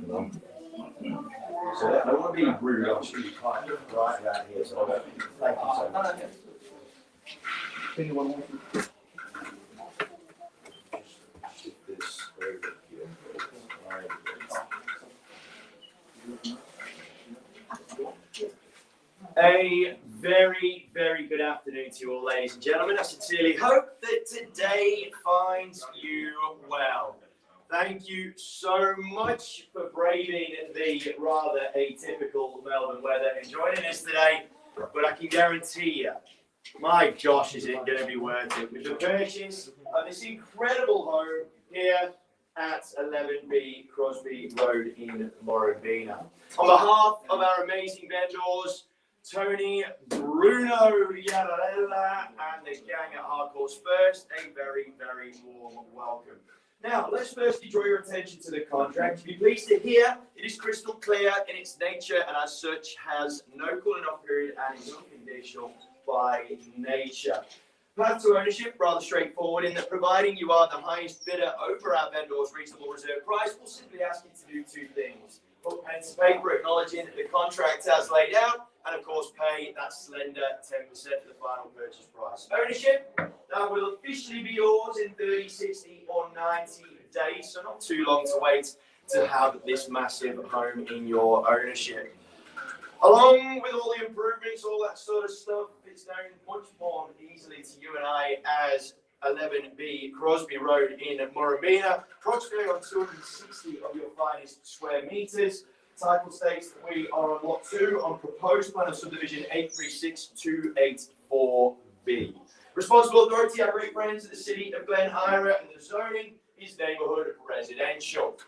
So I don't want to be rude, I'm just going to be quite right around here. So thank you so much. A very, very good afternoon to you all, ladies and gentlemen. I sincerely hope that today finds you well. Thank you so much for braving the rather atypical Melbourne weather and joining us today. But I can guarantee you, my gosh, is it going to be worth it with the purchase of this incredible home here at 11B Crosby Road in Murrumbeena. On behalf of our amazing vendors, Tony, Bruno, Yararella, and the gang at Hardcore's First, a very, very warm welcome. Now, let's firstly draw your attention to the contract. To be pleased to hear, it is crystal clear in its nature and as such has no cooling off period and is unconditional by nature. Path to ownership, rather straightforward in that providing you are the highest bidder over our vendor's reasonable reserve price, we'll simply ask you to do two things. Put pen to paper acknowledging that the contract has laid out, and of course pay that slender 10% of the final purchase price. Ownership, that will officially be yours in 30, 60 or 90 days, so not too long to wait to have this massive home in your ownership. Along with all the improvements, all that sort of stuff, it's known much more easily to you and I as 11B Crosby Road in Murrumbeena, approximately on 260 of your finest square meters. Title states that we are on lot 2 on proposed plan of subdivision 836284B. Responsible authority, our great friends at the City of Glen Ira, and the zoning is neighbourhood residential.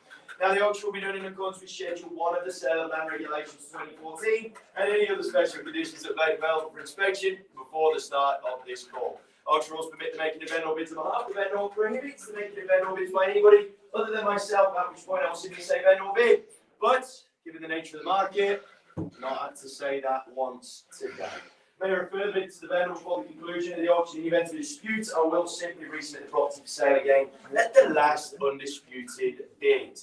Now, the auction will be done in accordance with Schedule 1 of the Sale of Land Regulations 2014 and any other special conditions that may be available for inspection before the start of this call. Auction rules permit the making of vendor bids on behalf of the vendor, prohibits the making of vendor bids by anybody other than myself, at which point I will simply say vendor bid. But, given the nature of the market, not had to say that once today. May I refer the bid to the vendor before the conclusion of the auction. In the event of a dispute, I will simply resubmit the property for sale again. Let the last undisputed bid.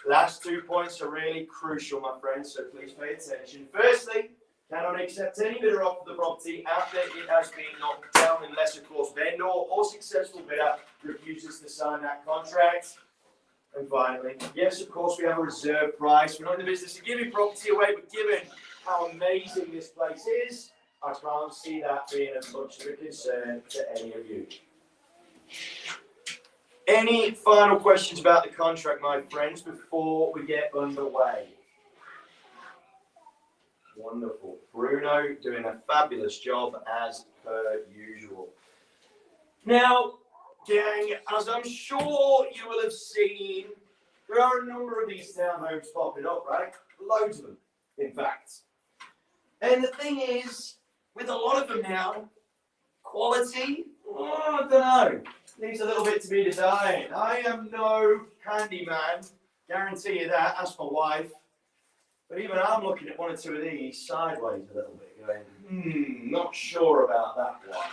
Last 2 points are really crucial, my friends, so please pay attention. Firstly, cannot accept any bidder offer the property after it has been knocked down unless, of course, vendor or successful bidder refuses to sign that contract. And finally, yes, of course, we have a reserve price. We're not in the business of giving property away, but given how amazing this place is, I can't see that being as much of a concern to any of you. Any final questions about the contract, my friends, before we get underway? Wonderful. Bruno doing a fabulous job as per usual. Now, gang, as I'm sure you will have seen, there are a number of these townhomes popping up, right? Loads of them, in fact. And the thing is, with a lot of them now, quality, I don't know, leaves a little bit to be desired. I am no handyman, guarantee you that, ask my wife. But even I'm looking at one or two of these sideways a little bit, going, not sure about that one.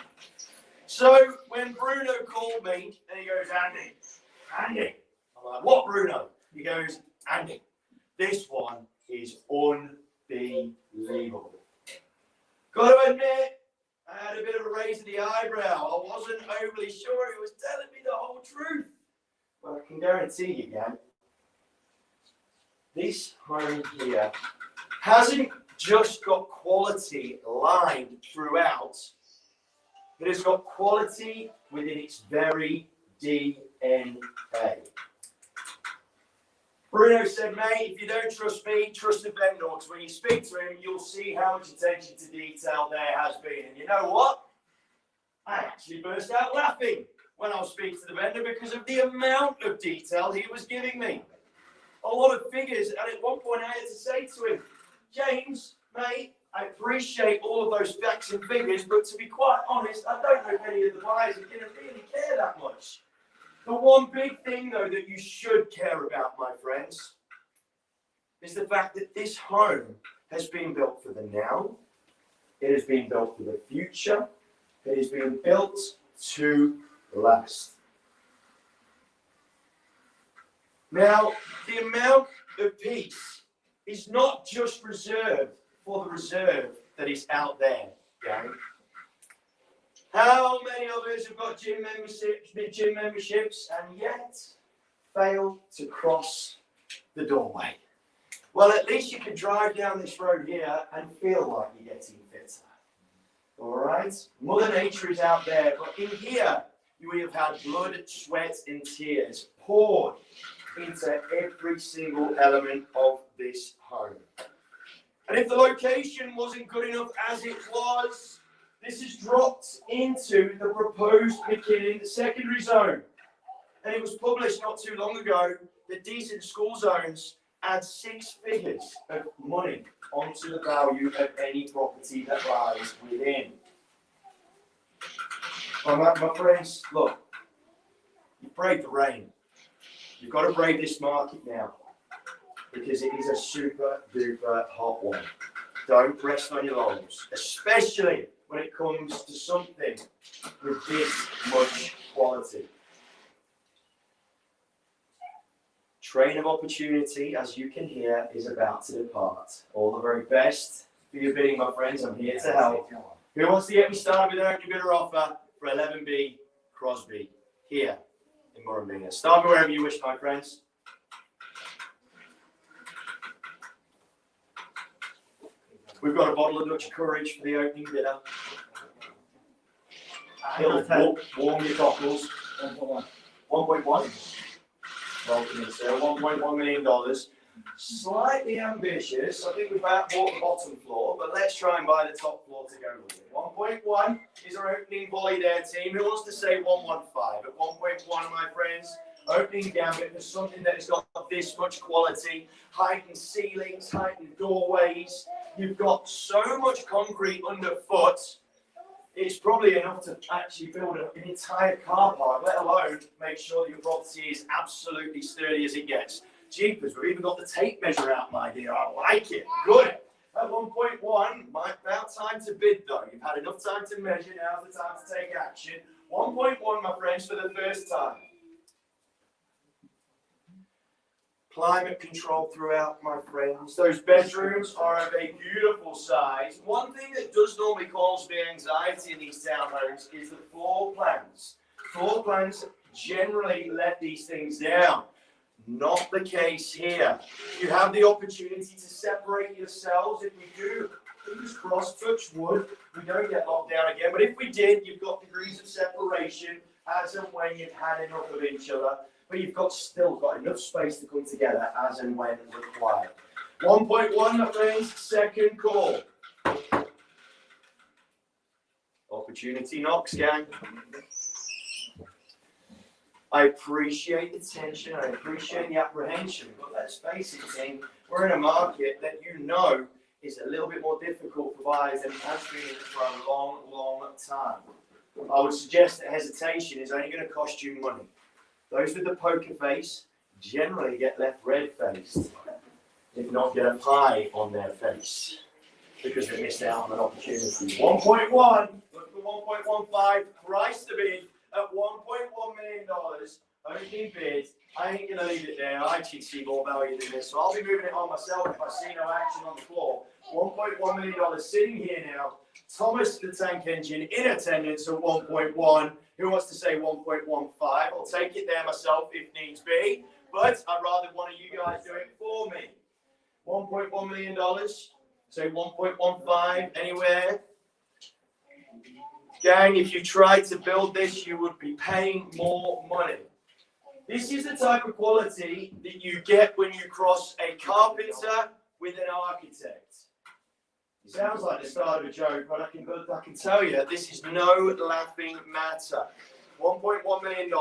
So when Bruno called me and he goes, Andy, I'm like, what, Bruno? He goes, Andy, this one is unbelievable. Got to admit, I had a bit of a raise in the eyebrow. I wasn't overly sure he was telling me the whole truth. Well, I can guarantee you, gang, this home here hasn't just got quality lined throughout. It has got quality within its very DNA. Bruno said, mate, if you don't trust me, trust the vendor, because when you speak to him, you'll see how much attention to detail there has been. And you know what? I actually burst out laughing when I was speaking to the vendor because of the amount of detail he was giving me. A lot of figures, and at one point I had to say to him, James, mate, I appreciate all of those facts and figures, but to be quite honest, I don't know if any of the buyers are going to really care that much. The one big thing, though, that you should care about, my friends, is the fact that this home has been built for the now, it has been built for the future, it has been built to last. Now, the amount of peace is not just reserved for the reserve that is out there, gang. How many of us have got gym memberships and yet fail to cross the doorway? Well, at least you can drive down this road here and feel like you're getting fitter. All right? Mother Nature is out there, but in here, you have had blood, sweat, and tears poured into every single element of this home. And if the location wasn't good enough as it was, this is dropped into the proposed McKinnon secondary zone. And it was published not too long ago that decent school zones add 6 figures of money onto the value of any property that lies within. Well, my friends, look, you've braved the rain. You've got to brave this market now because it is a super duper hot one. Don't rest on your laurels, especially when it comes to something with this much quality. Train of opportunity, as you can hear, is about to depart. All the very best for your bidding, my friends. I'm here to help. Who wants to get me started with an opening bidder offer for 11B Crosby here in Murrumbeena? Start me wherever you wish, my friends. We've got a bottle of Dutch Courage for the opening bidder. It'll warm your cockles. 1.1. Welcome, sir. $1.1 million. Slightly ambitious. I think we've about bought the bottom floor, but let's try and buy the top floor to go with it. 1.1 is our opening volley there, team. Who wants to say 115? At 1.1, my friends, opening gambit for something that has got this much quality. Heightened ceilings, heightened doorways. You've got so much concrete underfoot. It's probably enough to actually build an entire car park, let alone make sure that your property is absolutely sturdy as it gets. Jeepers, we've even got the tape measure out, my dear. I like it. Good. At 1.1, about time to bid, though. You've had enough time to measure. Now's the time to take action. 1.1, my friends, for the first time. Climate control throughout, my friends. Those bedrooms are of a beautiful size. One thing that does normally cause me anxiety in these townhomes is the floor plans. Floor plans generally let these things down. Not the case here. You have the opportunity to separate yourselves. If we do, fingers crossed, touch wood, we don't get locked down again. But if we did, you've got degrees of separation as and when you've had enough of each other. But you've still got enough space to come together as and when required. 1.1, my friends, second call. Opportunity knocks, gang. I appreciate the tension, I appreciate the apprehension, but let's face it, team, we're in a market that you know is a little bit more difficult for buyers than it has been for a long, long time. I would suggest that hesitation is only going to cost you money. Those with the poker face generally get left red-faced, if not get a pie on their face, because they missed out on an opportunity. 1.1, look for 1.15, price to bid at $1.1 million. Opening bid. I ain't going to leave it there. I actually see more value than this, so I'll be moving it on myself if I see no action on the floor. $1.1 million sitting here now. Thomas the Tank Engine in attendance at 1.1. Who wants to say 1.15? I'll take it there myself if needs be, but I'd rather one of you guys do it for me. $1.1 million. Say 1.15 anywhere. Gang, if you tried to build this, you would be paying more money. This is the type of quality that you get when you cross a carpenter with an architect. It sounds like the start of a joke, but I can tell you this is no laughing matter. $1.1 million,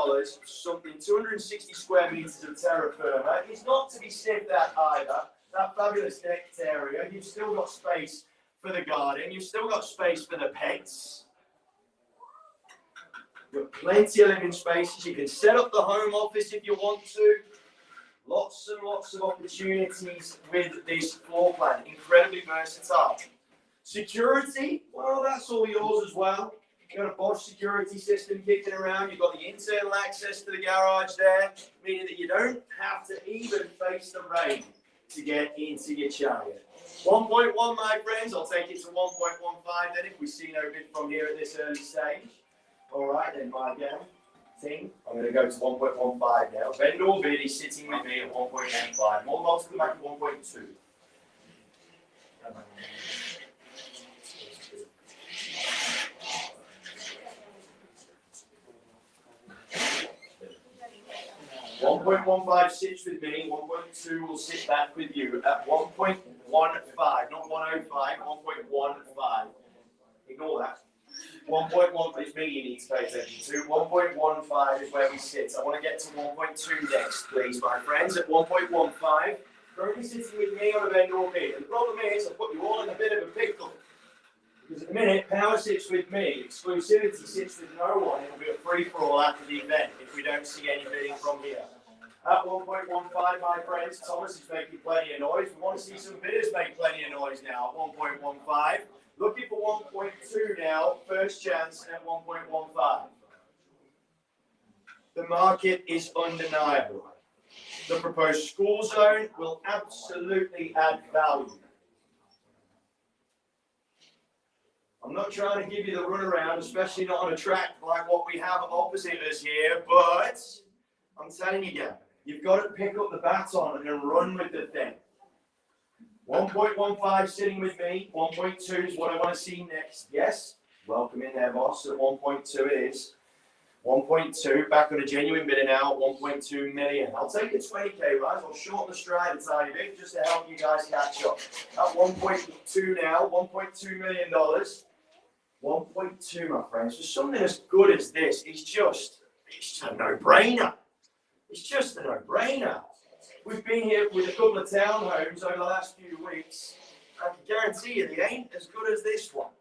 something 260 square meters of terra firma. It's not to be sniffed at either. That fabulous decked area. You've still got space for the garden. You've still got space for the pets. You've got plenty of living spaces. You can set up the home office if you want to. Lots and lots of opportunities with this floor plan. Incredibly versatile. Security, well, that's all yours as well. You've got a Bosch security system kicking around. You've got the internal access to the garage there, meaning that you don't have to even face the rain. to get into your chariot. 1.1, my friends, I'll take it to 1.15 then if we see no bid from here at this early stage. All right, then, my team, I'm going to go to 1.15 now. Vendor bid is sitting with me at 1.15. More lots to come back at 1.2. 1.15 sits with me, 1.2 will sit back with you at 1.15, not 105, 1.15. Ignore that. 1.1 is me you need to pay attention to. 1.15 is where we sit. I want to get to 1.2 next, please, my friends. At 1.15, currently sitting with me on a vendor bid. And the problem is, I put you all in a bit of a pickle. Because at the minute, power sits with me, exclusivity sits with no one. It'll be a free-for-all after the event if we don't see any bidding from here. At 1.15, my friends, Thomas is making plenty of noise. We want to see some bidders make plenty of noise now at 1.15. Looking for 1.2 now, first chance at 1.15. The market is undeniable. The proposed school zone will absolutely add value. I'm not trying to give you the runaround, especially not on a track like what we have opposite us here, but I'm telling you again, you've got to pick up the baton and run with the thing. 1.15 sitting with me, 1.2 is what I want to see next. Yes, welcome in there, boss, at 1.2 it is. 1.2, back on a genuine bidder now, 1.2 million. I'll take a 20k rise, I'll shorten the stride a tiny bit just to help you guys catch up. At 1.2 now, $1.2 million. 1.2, my friends, for something as good as this, it's just a no-brainer. It's just a no-brainer. We've been here with a couple of townhomes over the last few weeks. I can guarantee you they ain't as good as this one.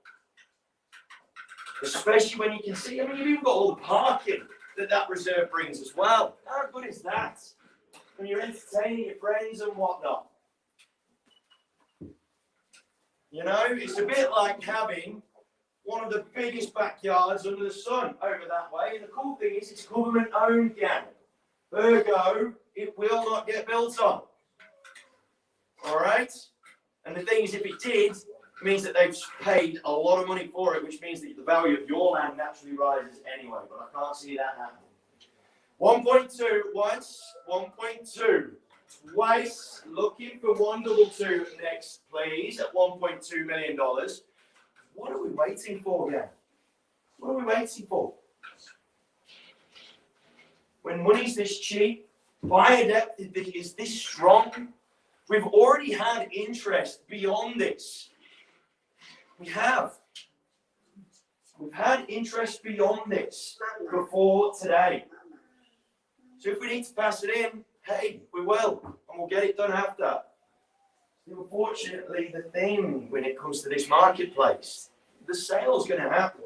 Especially when you can see, I mean, you've even got all the parking that reserve brings as well. How good is that? When you're entertaining your friends and whatnot. You know, it's a bit like having one of the biggest backyards under the sun over that way. And the cool thing is it's government owned, gang. Ergo, it will not get built on. All right? And the thing is, if it did, it means that they've paid a lot of money for it, which means that the value of your land naturally rises anyway. But I can't see that happening. 1.2 once, 1.2 twice. Looking for 122 next, please, at $1.2 million. What are we waiting for, again? What are we waiting for? When money's this cheap, buyer depth is this strong, we've already had interest beyond this. We have. We've had interest beyond this before today. So if we need to pass it in, hey, we will, and we'll get it done after. Unfortunately, the thing when it comes to this marketplace, the sale's going to happen.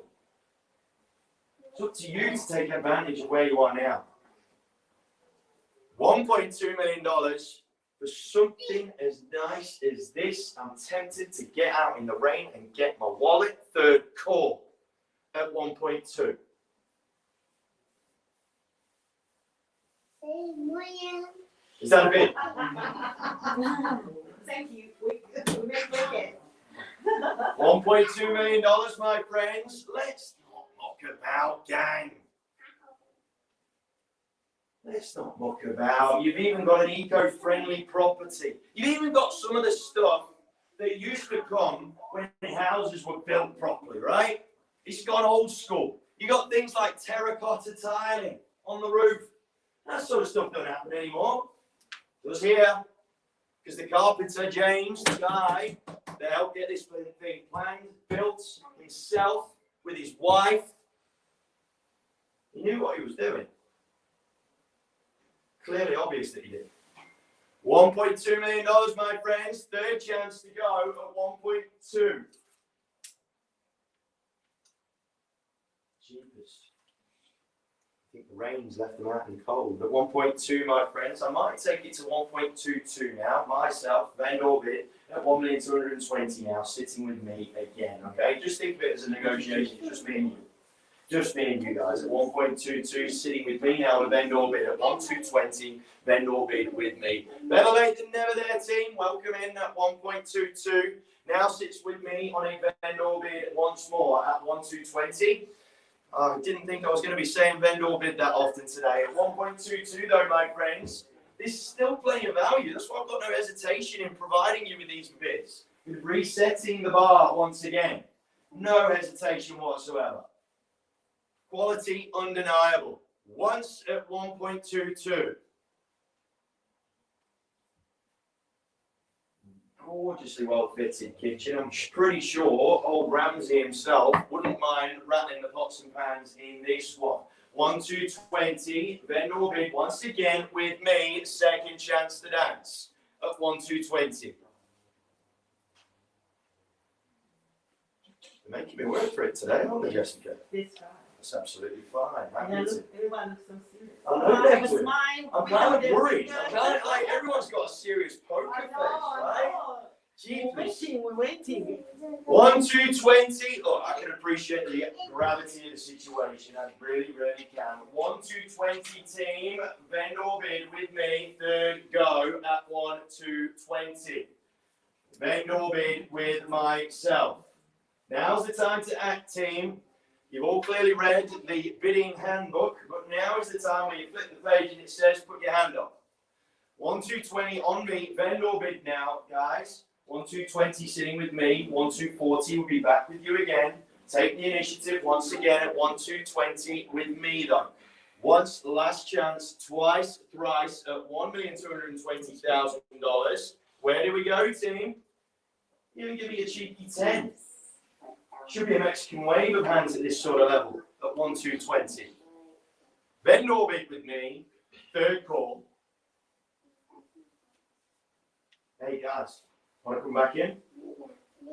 It's up to you to take advantage of where you are now. $1.2 million for something as nice as this. I'm tempted to get out in the rain and get my wallet. Third call at 1.2. Is that a bit? Thank you. We make it. $1.2 million, my friends. Let's not muck about, gang. Let's not muck about. You've even got an eco-friendly property. You've even got some of the stuff that used to come when houses were built properly, right? It's gone old school. You got things like terracotta tiling on the roof. That sort of stuff don't happen anymore. Does here, because the carpenter, James, the guy that helped get this thing planned, built himself with his wife, he knew what he was doing. Clearly obvious that he did. $1.2 million, my friends. Third chance to go at 1.2. Jeepers. I think the rain's left them out in cold. At 1.2, my friends, I might take it to 1.22 now. Myself, vendor bid at 1,220,000 now, sitting with me again. Okay, just think of it as a negotiation, just me and you. Just me and you guys at 1.22, sitting with me now on a vendor bid at 1.220, vendor bid with me. Better late than never there, team. Welcome in at 1.22. Now sits with me on a vendor bid once more at 1.220. I didn't think I was going to be saying vendor bid that often today. At 1.22 though, my friends, this is still plenty of value. That's why I've got no hesitation in providing you with these bids. With resetting the bar once again. No hesitation whatsoever. Quality undeniable. Once at 1.22. Gorgeously well fitted kitchen. I'm pretty sure old Ramsey himself wouldn't mind rattling the pots and pans in this one. 1.220, vendor bid once again with me, second chance to dance at 1.220. They're making me work for it today, aren't they, Jessica? That's absolutely fine. Everyone looks so serious. I know they was do. mine. I'm kind of worried. I'm kind of like, everyone's got a serious poker face, right? We're waiting. 1.220. Look, I can appreciate the gravity of the situation. I really, really can. 1.220 team, vendor bid with me, third go at 1.220. Vendor bid with myself. Now's the time to act, team. You've all clearly read the bidding handbook, but now is the time when you flip the page and it says put your hand up. 1.220 on me, vendor bid now, guys. 1.220 sitting with me, 1.240 will be back with you again. Take the initiative once again at 1.220 with me though. Once, last chance, twice, thrice at $1,220,000. Where do we go, team? Even give me a cheeky 10. Should be a Mexican wave of hands at this sort of level at 1.220. Vendor bid with me, third call. Hey guys, want to come back in?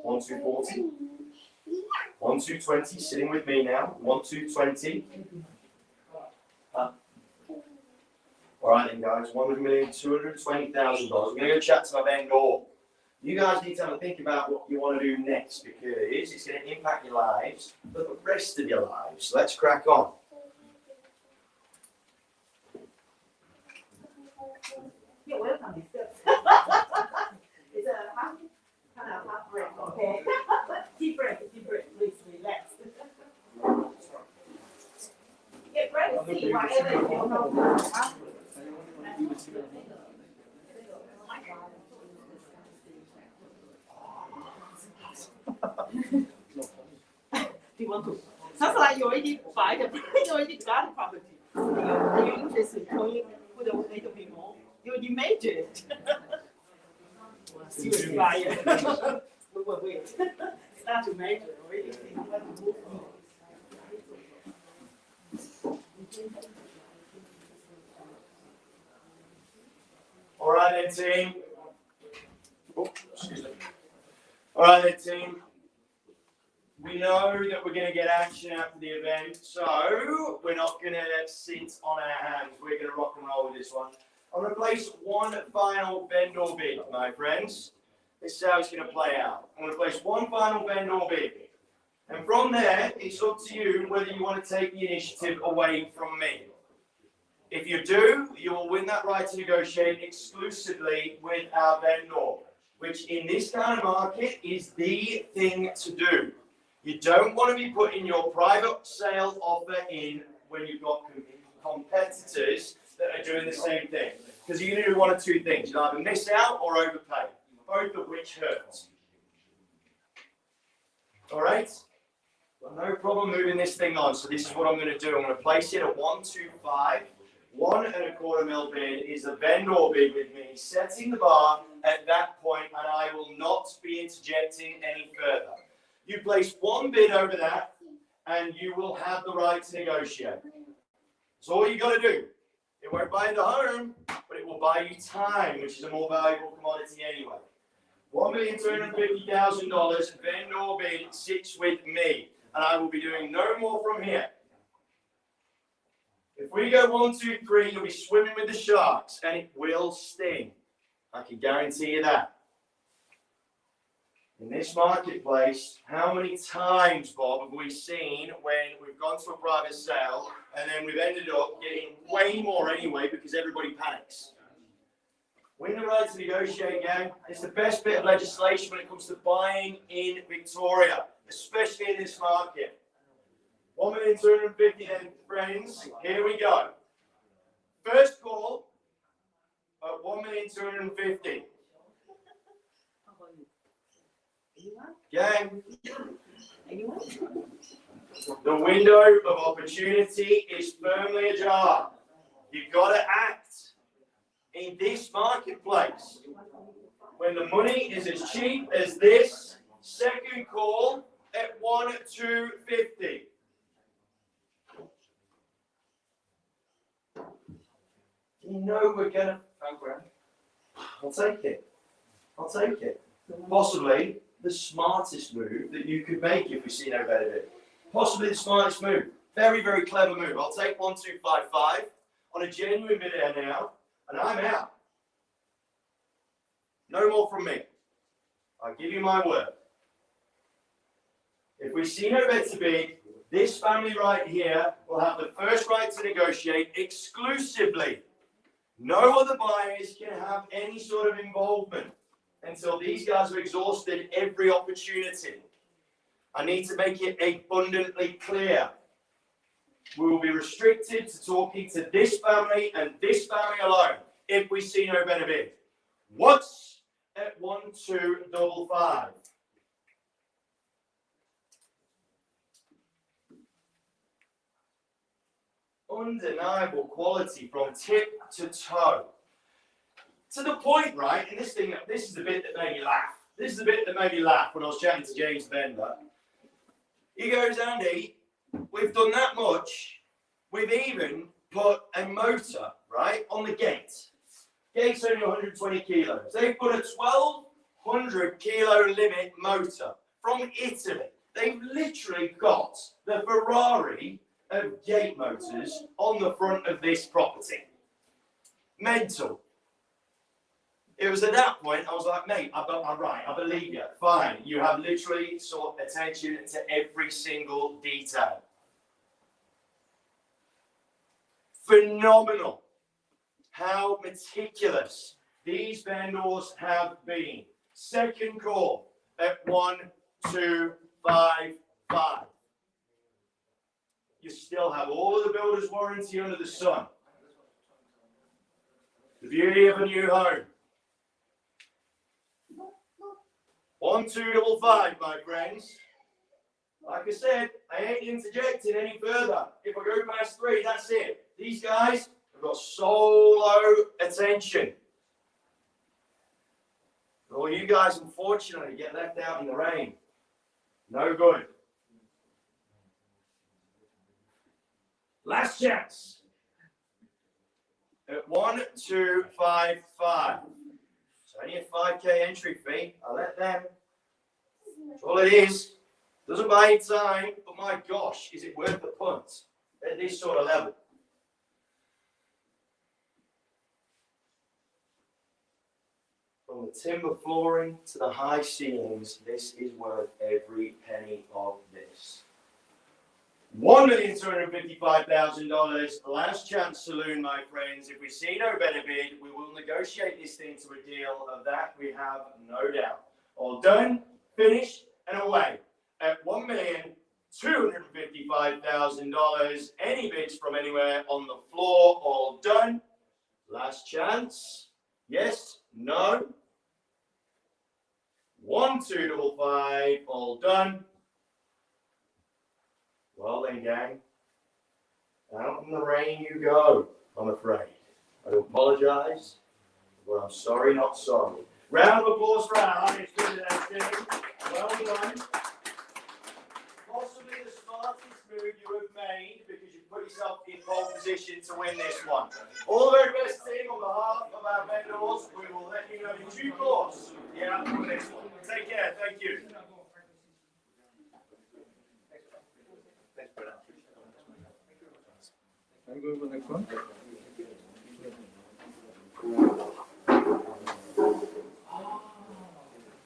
1.240. 1.220, sitting with me now. 1.220. All right then, guys. $1,220,000. I'm going to go chat to my vendor. You guys need to have a think about what you want to do next because it's going to impact your lives for the rest of your lives. Let's crack on. You're welcome. It's a kind of half break, okay? Deep breath, please relax. Get ready to see whatever you know. Do you want to? Sounds like you already got the property. Are you interested in going with a little bit more? You major it. Serious buyer. We will wait. Start to major already. All right then, team. Oh, excuse me. All right then, team. We know that we're going to get action after the event, so we're not going to sit on our hands. We're going to rock and roll with this one. I'm going to place one final vendor bid, my friends. This is how it's going to play out. I'm going to place one final vendor bid. And from there, it's up to you whether you want to take the initiative away from me. If you do, you will win that right to negotiate exclusively with our vendor, which in this kind of market is the thing to do. You don't want to be putting your private sale offer in when you've got competitors that are doing the same thing. Because you're going to do one of two things. You'll either miss out or overpay, both of which hurt. All right? Well, no problem moving this thing on. So this is what I'm going to do. I'm going to place it at 125. 1.25 mil bid is a vendor bid with me, setting the bar at that point, and I will not be interjecting any further. You place one bid over that, and you will have the right to negotiate. That's all you got to do. It won't buy the home, but it will buy you time, which is a more valuable commodity anyway. $1,250,000 vendor bid sits with me, and I will be doing no more from here. If we go 1, 2, 3, you'll be swimming with the sharks, and it will sting. I can guarantee you that. In this marketplace, how many times, Bob, have we seen when we've gone to a private sale and then we've ended up getting way more anyway because everybody panics? Win the right to negotiate, gang. It's the best bit of legislation when it comes to buying in Victoria, especially in this market. 1,250,000 then, friends. Here we go. First call at 1,250,000. Gang, the window of opportunity is firmly ajar. You've got to act in this marketplace. When the money is as cheap as this, second call at 1,250. You know we're gonna. I'll take it. I'll take it. Possibly the smartest move that you could make if we see no better bid. Possibly the smartest move. Very, very clever move. I'll take 1,255 on a genuine bidder now, and I'm out. No more from me. I give you my word. If we see no better bid, this family right here will have the first right to negotiate exclusively. No other buyers can have any sort of involvement until these guys have exhausted every opportunity. I need to make it abundantly clear. We will be restricted to talking to this family and this family alone if we see no better bid. What's at 1,255? Undeniable quality from tip to toe. To the point, right? And this is the bit that made me laugh. This is the bit that made me laugh when I was chatting to James Bender. He goes, Andy, we've done that much. We've even put a motor, right, on the gate. Gate's only 120 kilos. They've put a 1,200 kilo limit motor from Italy. They've literally got the Ferrari of gate motors on the front of this property. Mental. It was at that point I was like, mate, I'm right, I believe you. Fine. You have literally sought attention to every single detail. Phenomenal how meticulous these vendors have been. Second call at 1,255. You still have all of the builder's warranty under the sun. The beauty of a new home. 1,255, my friends. Like I said, I ain't interjecting any further. If I go past 3, that's it. These guys have got solo attention. All you guys, unfortunately, get left out in the rain. No good. Last chance. At 1,255. It's only a 5k entry fee. I'll let them. That's all it is. Doesn't buy you time, but my gosh, is it worth the punt at this sort of level? From the timber flooring to the high ceilings, this is worth every penny of this. $1,255,000, last chance saloon, my friends. If we see no better bid, we will negotiate this thing to a deal. Of that, we have no doubt. All done, finished, and away at $1,255,000. Any bids from anywhere on the floor? All done. Last chance. Yes, no. 1,255. All done. Well then, gang, out in the rain you go, I'm afraid. I do apologise, but I'm sorry, not sorry. Round of applause for our highest bidder that team. Well done. Possibly the smartest move you have made because you put yourself in pole position to win this one. All the very best team on behalf of our vendors. We will let you know in due course the outcome of this one. Take care. Thank you. Can I go over the next one?